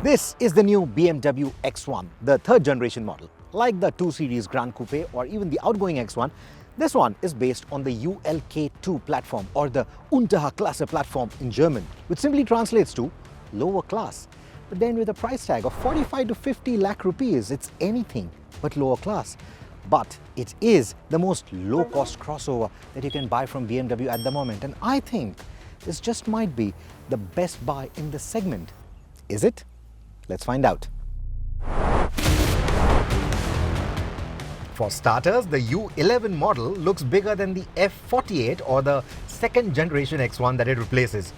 This is the new BMW X1, the third generation model. Like the 2 Series Grand Coupe or even the outgoing X1, this one is based on the ULK2 platform or the Unterklasse platform in German, which simply translates to lower class. But then with a price tag of 45 to 50 lakh rupees, it's anything but lower class. But it is the most low-cost crossover that you can buy from BMW at the moment. And I think this just might be the best buy in this segment. Is it? Let's find out. For starters, the U11 model looks bigger than the F48 or the second generation X1 that it replaces.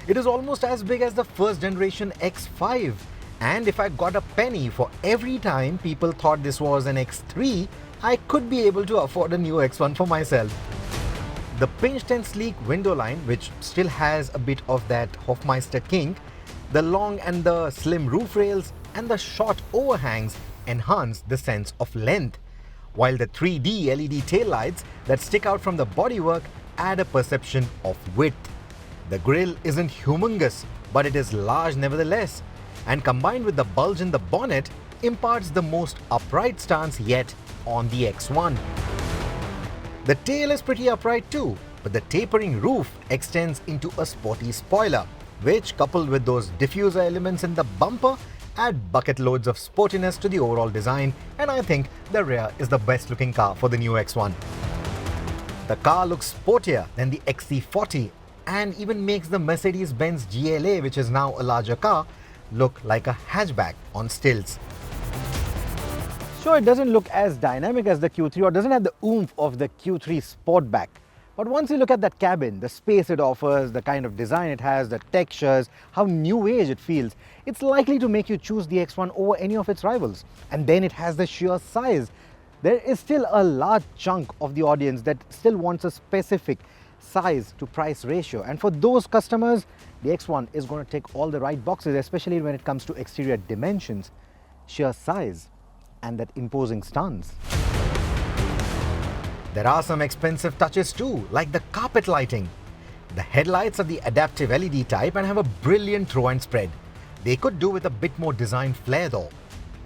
It is almost as big as the first generation X5. And if I got a penny for every time people thought this was an X3, I could be able to afford a new X1 for myself. The pinched and sleek window line, which still has a bit of that Hofmeister kink, the long and the slim roof rails and the short overhangs enhance the sense of length, while the 3D LED taillights that stick out from the bodywork add a perception of width. The grille isn't humongous, but it is large nevertheless, and combined with the bulge in the bonnet, imparts the most upright stance yet on the X1. The tail is pretty upright too, but the tapering roof extends into a sporty spoiler, which, coupled with those diffuser elements in the bumper, add bucket loads of sportiness to the overall design, and I think the rear is the best looking car for the new X1. The car looks sportier than the XC40 and even makes the Mercedes-Benz GLA, which is now a larger car, look like a hatchback on stilts. Sure, it doesn't look as dynamic as the Q3 or doesn't have the oomph of the Q3 Sportback. But once you look at that cabin, the space it offers, the kind of design it has, the textures, how new age it feels, it's likely to make you choose the X1 over any of its rivals. And then it has the sheer size. There is still a large chunk of the audience that still wants a specific size to price ratio. And for those customers, the X1 is going to tick all the right boxes, especially when it comes to exterior dimensions, sheer size, and that imposing stance. There are some expensive touches too, like the carpet lighting. The headlights are the adaptive LED type and have a brilliant throw and spread. They could do with a bit more design flair though.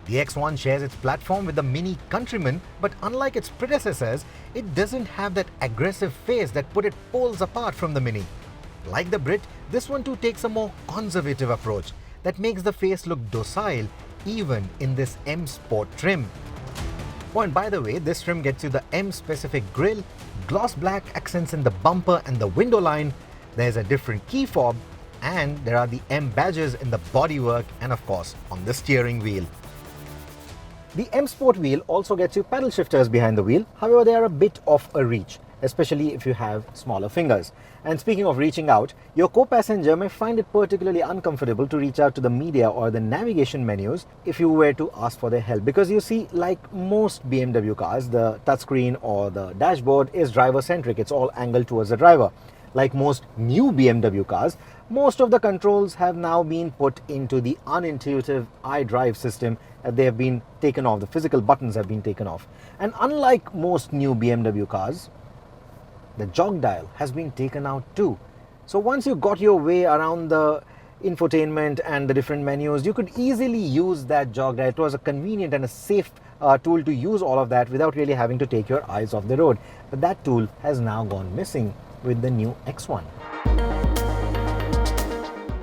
The X1 shares its platform with the Mini Countryman, but unlike its predecessors, it doesn't have that aggressive face that put it poles apart from the Mini. Like the Brit, this one too takes a more conservative approach that makes the face look docile even in this M Sport trim. Oh, and by the way, this trim gets you the M-specific grille, gloss black accents in the bumper and the window line, there's a different key fob, and there are the M badges in the bodywork and of course on the steering wheel. The M Sport wheel also gets you paddle shifters behind the wheel, however they are a bit of a reach, especially if you have smaller fingers. And speaking of reaching out, your co-passenger may find it particularly uncomfortable to reach out to the media or the navigation menus if you were to ask for their help, because you see, like most BMW cars, the touchscreen or the dashboard is driver-centric. It's all angled towards the driver. Like most new BMW cars, most of the controls have now been put into the unintuitive iDrive system. They have been taken off. The physical buttons have been taken off. And unlike most new BMW cars, the jog dial has been taken out too. So once you got your way around the infotainment and the different menus, you could easily use that jog dial. It was a convenient and a safe tool to use all of that without really having to take your eyes off the road. But that tool has now gone missing with the new X1.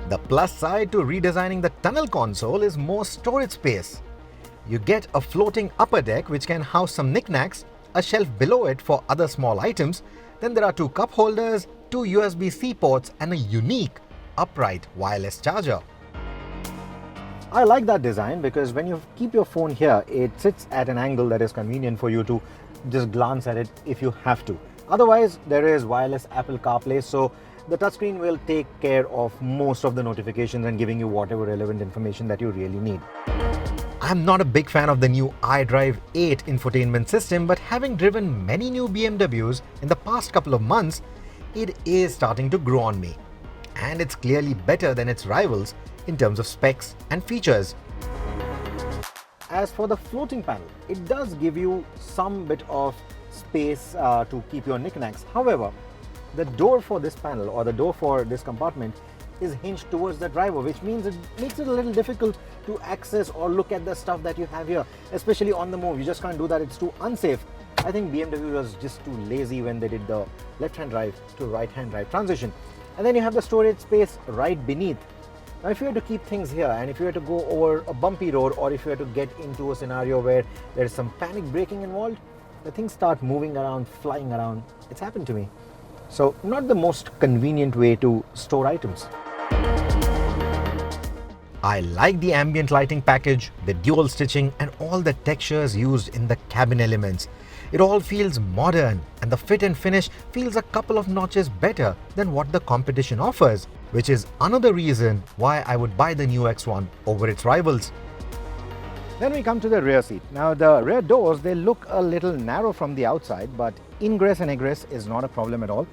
The plus side to redesigning the tunnel console is more storage space. You get a floating upper deck which can house some knickknacks, a shelf below it for other small items. Then there are 2 cup holders, 2 USB-C ports and a unique upright wireless charger. I like that design because when you keep your phone here, it sits at an angle that is convenient for you to just glance at it if you have to. Otherwise, there is wireless Apple CarPlay, so the touchscreen will take care of most of the notifications and giving you whatever relevant information that you really need. I'm not a big fan of the new iDrive 8 infotainment system, but having driven many new BMWs in the past couple of months, it is starting to grow on me. And it's clearly better than its rivals in terms of specs and features. As for the floating panel, it does give you some bit of space to keep your knickknacks. However, the door for this panel or the door for this compartment is hinged towards the driver, which means it makes it a little difficult to access or look at the stuff that you have here, especially on the move. You just can't do that, it's too unsafe. I think BMW was just too lazy when they did the left-hand drive to right-hand drive transition. And then you have the storage space right beneath. Now if you were to keep things here, and if you were to go over a bumpy road, or if you were to get into a scenario where there is some panic braking involved, the things start moving around, flying around. It's happened to me. So not the most convenient way to store items. I like the ambient lighting package, the dual stitching and all the textures used in the cabin elements. It all feels modern, and the fit and finish feels a couple of notches better than what the competition offers, which is another reason why I would buy the new X1 over its rivals. Then we come to the rear seat. Now the rear doors, they look a little narrow from the outside, but ingress and egress is not a problem at all.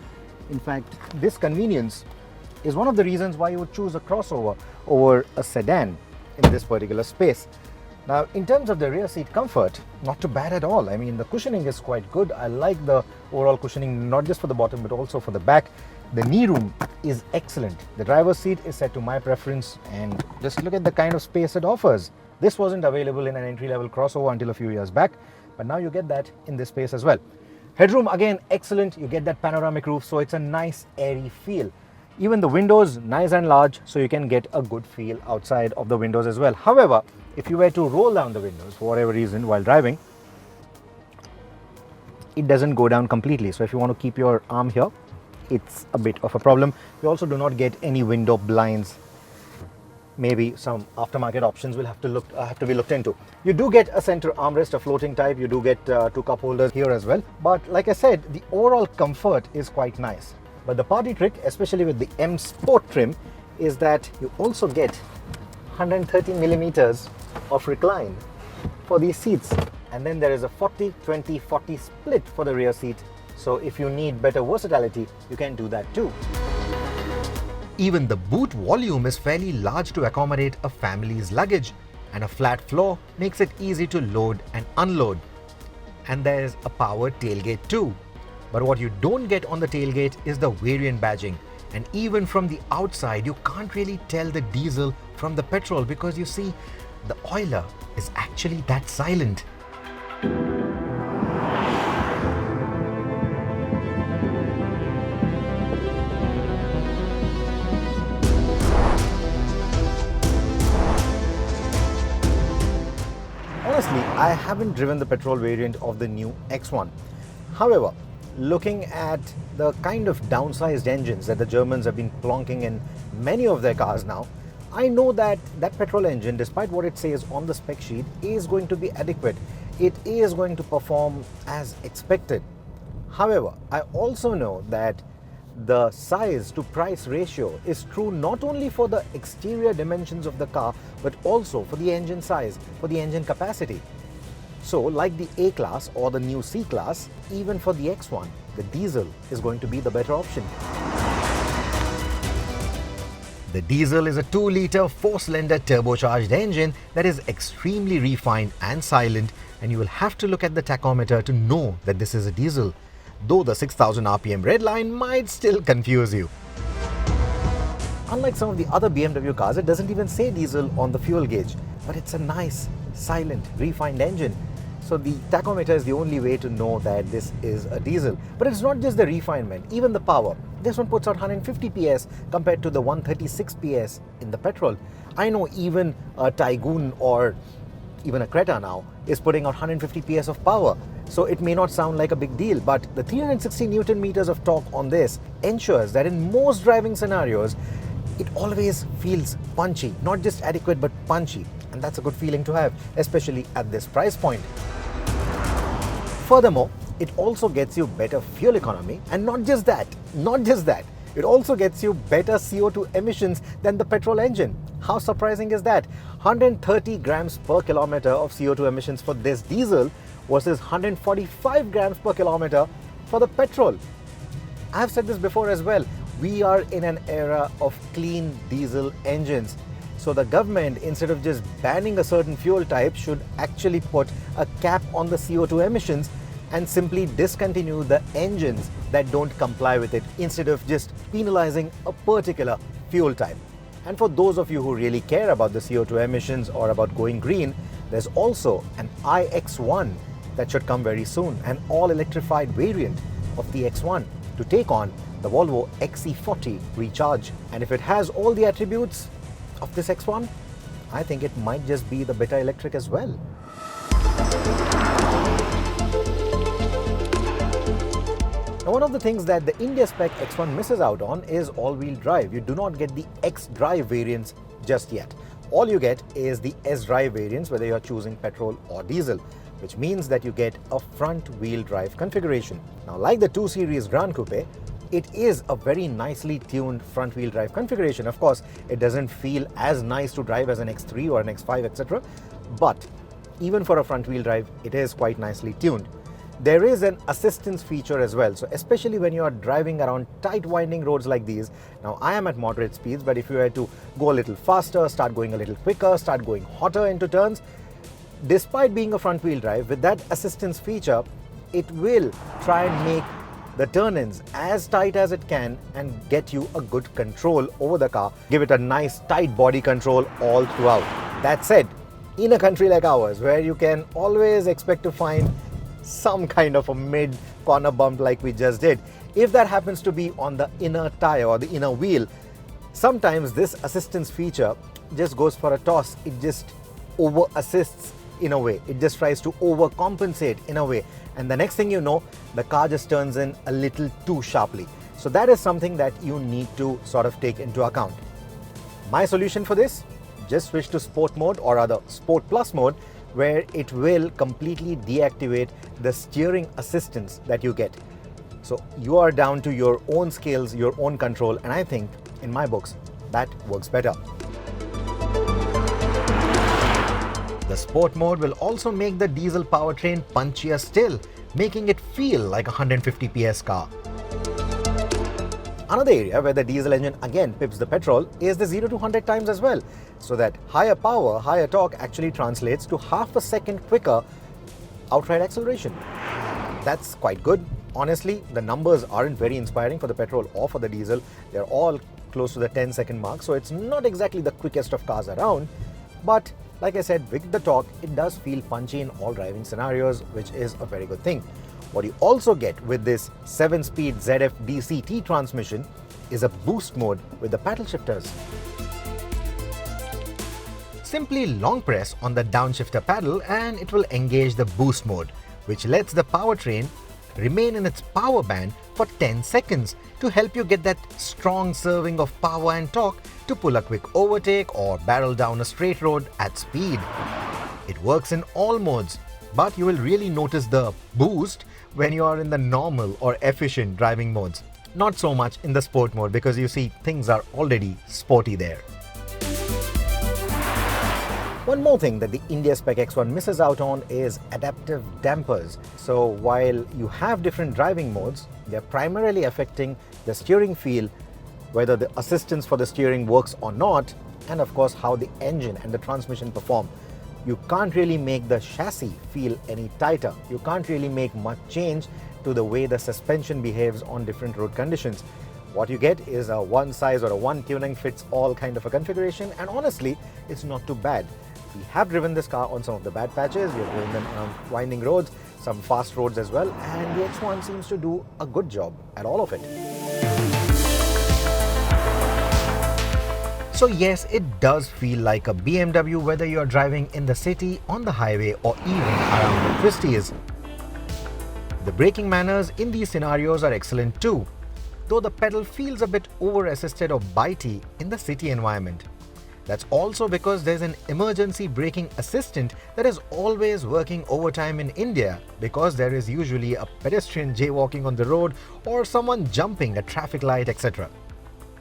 In fact, this convenience is one of the reasons why you would choose a crossover over a sedan in this particular space. Now, in terms of the rear seat comfort, not too bad at all. I mean, the cushioning is quite good. I like the overall cushioning, not just for the bottom, but also for the back. The knee room is excellent. The driver's seat is set to my preference, and just look at the kind of space it offers. This wasn't available in an entry-level crossover until a few years back, but now you get that in this space as well. Headroom, again, excellent. You get that panoramic roof, so it's a nice airy feel. Even the windows, nice and large, so you can get a good feel outside of the windows as well. However, if you were to roll down the windows for whatever reason while driving, it doesn't go down completely. So if you want to keep your arm here, it's a bit of a problem. You also do not get any window blinds. Maybe some aftermarket options will have to be looked into. You do get a center armrest, a floating type. You do get two cup holders here as well. But like I said, the overall comfort is quite nice. But the party trick, especially with the M Sport trim, is that you also get 130 millimeters of recline for these seats. And then there is a 40-20-40 split for the rear seat. So if you need better versatility, you can do that too. Even the boot volume is fairly large to accommodate a family's luggage, and a flat floor makes it easy to load and unload. And there's a power tailgate too. But what you don't get on the tailgate is the variant badging. And even from the outside, you can't really tell the diesel from the petrol, because you see, the oiler is actually that silent. Honestly, I haven't driven the petrol variant of the new X1. However, looking at the kind of downsized engines that the Germans have been plonking in many of their cars now, I know that that petrol engine, despite what it says on the spec sheet, is going to be adequate. It is going to perform as expected. However, I also know that the size to price ratio is true not only for the exterior dimensions of the car, but also for the engine size, for the engine capacity. So like the A-Class or the new C-Class, even for the X1, the diesel is going to be the better option. The diesel is a 2-liter 4-cylinder turbocharged engine that is extremely refined and silent, and you will have to look at the tachometer to know that this is a diesel, though the 6000 RPM red line might still confuse you. Unlike some of the other BMW cars, it doesn't even say diesel on the fuel gauge, but it's a nice, silent, refined engine. So the tachometer is the only way to know that this is a diesel. But it's not just the refinement, even the power. This one puts out 150 PS compared to the 136 PS in the petrol. I know even a Taygun or even a Creta now is putting out 150 PS of power. So it may not sound like a big deal, but the 360 Newton meters of torque on this ensures that in most driving scenarios, it always feels punchy, not just adequate, but punchy. And that's a good feeling to have, especially at this price point. Furthermore, it also gets you better fuel economy, and not just that, it also gets you better CO2 emissions than the petrol engine. How surprising is that? 130 grams per kilometer of CO2 emissions for this diesel versus 145 grams per kilometer for the petrol. I've said this before as well. We are in an era of clean diesel engines. So the government, instead of just banning a certain fuel type, should actually put a cap on the CO2 emissions and simply discontinue the engines that don't comply with it, instead of just penalizing a particular fuel type. And for those of you who really care about the CO2 emissions or about going green, there's also an iX1 that should come very soon, an all-electrified variant of the X1 to take on the Volvo XC40 Recharge. And if it has all the attributes of this X1, I think it might just be the better electric as well. Now, one of the things that the India spec X1 misses out on is all-wheel drive. You do not get the X-Drive variants just yet. All you get is the S-Drive variants, whether you're choosing petrol or diesel, which means that you get a front-wheel drive configuration. Now, like the 2 Series Grand Coupe, it is a very nicely tuned front-wheel drive configuration. Of course, it doesn't feel as nice to drive as an X3 or an X5, etc. But even for a front-wheel drive, it is quite nicely tuned. There is an assistance feature as well. So especially when you are driving around tight winding roads like these, now I am at moderate speeds, but if you were to go a little faster, start going a little quicker, start going hotter into turns, despite being a front wheel drive, with that assistance feature, it will try and make the turn-ins as tight as it can and get you a good control over the car. Give it a nice tight body control all throughout. That said, in a country like ours, where you can always expect to find some kind of a mid corner bump like we just did, if that happens to be on the inner tire or the inner wheel, sometimes this assistance feature just goes for a toss. It just over assists in a way. It just tries to overcompensate in a way. And the next thing you know, the car just turns in a little too sharply. So that is something that you need to sort of take into account. My solution for this, just switch to Sport mode, or rather Sport Plus mode, where it will completely deactivate the steering assistance that you get. So you are down to your own scales, your own control, and I think, in my books, that works better. The Sport mode will also make the diesel powertrain punchier still, making it feel like a 150 PS car. Another area where the diesel engine again pips the petrol is the 0 to 100 times as well, so that higher power, higher torque actually translates to half a second quicker outright acceleration. That's quite good. Honestly, the numbers aren't very inspiring for the petrol or for the diesel. They're all close to the 10-second mark, so it's not exactly the quickest of cars around. But like I said, with the torque, it does feel punchy in all driving scenarios, which is a very good thing. What you also get with this 7-speed ZF DCT transmission is a boost mode with the paddle shifters. Simply long press on the downshifter paddle and it will engage the boost mode, which lets the powertrain remain in its power band for 10 seconds to help you get that strong serving of power and torque to pull a quick overtake or barrel down a straight road at speed. It works in all modes, but you will really notice the boost when you are in the normal or efficient driving modes. Not so much in the sport mode, because you see, things are already sporty there. One more thing that the India spec X1 misses out on is adaptive dampers. So while you have different driving modes, they're primarily affecting the steering feel, whether the assistance for the steering works or not, and of course how the engine and the transmission perform. You can't really make the chassis feel any tighter. You can't really make much change to the way the suspension behaves on different road conditions. What you get is a one size or a one tuning fits all kind of a configuration, and honestly, it's not too bad. We have driven this car on some of the bad patches. We've driven them on winding roads, some fast roads as well, and the X1 seems to do a good job at all of it. So yes, it does feel like a BMW whether you're driving in the city, on the highway, or even around the twisties. The braking manners in these scenarios are excellent too, though the pedal feels a bit over-assisted or bitey in the city environment. That's also because there's an emergency braking assistant that is always working overtime in India, because there is usually a pedestrian jaywalking on the road or someone jumping a traffic light, etc.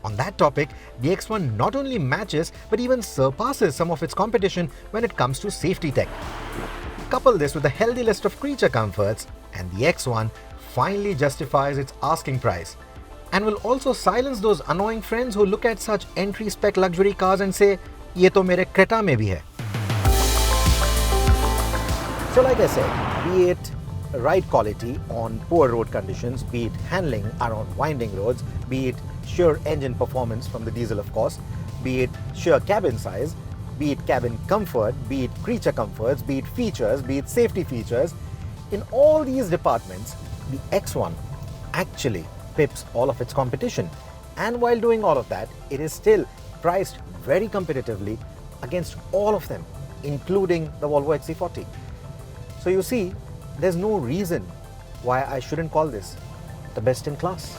On that topic, the X1 not only matches but even surpasses some of its competition when it comes to safety tech. Couple this with a healthy list of creature comforts, and the X1 finally justifies its asking price, and will also silence those annoying friends who look at such entry-spec luxury cars and say, "Ye to mere Creta mein bhi hai." So like I said, be it ride quality on poor road conditions, be it handling around winding roads, be it sheer engine performance from the diesel, of course, be it sheer cabin size, be it cabin comfort, be it creature comforts, be it features, be it safety features. In all these departments, the X1 actually pips all of its competition. And while doing all of that, it is still priced very competitively against all of them, including the Volvo XC40. So you see, there's no reason why I shouldn't call this the best in class.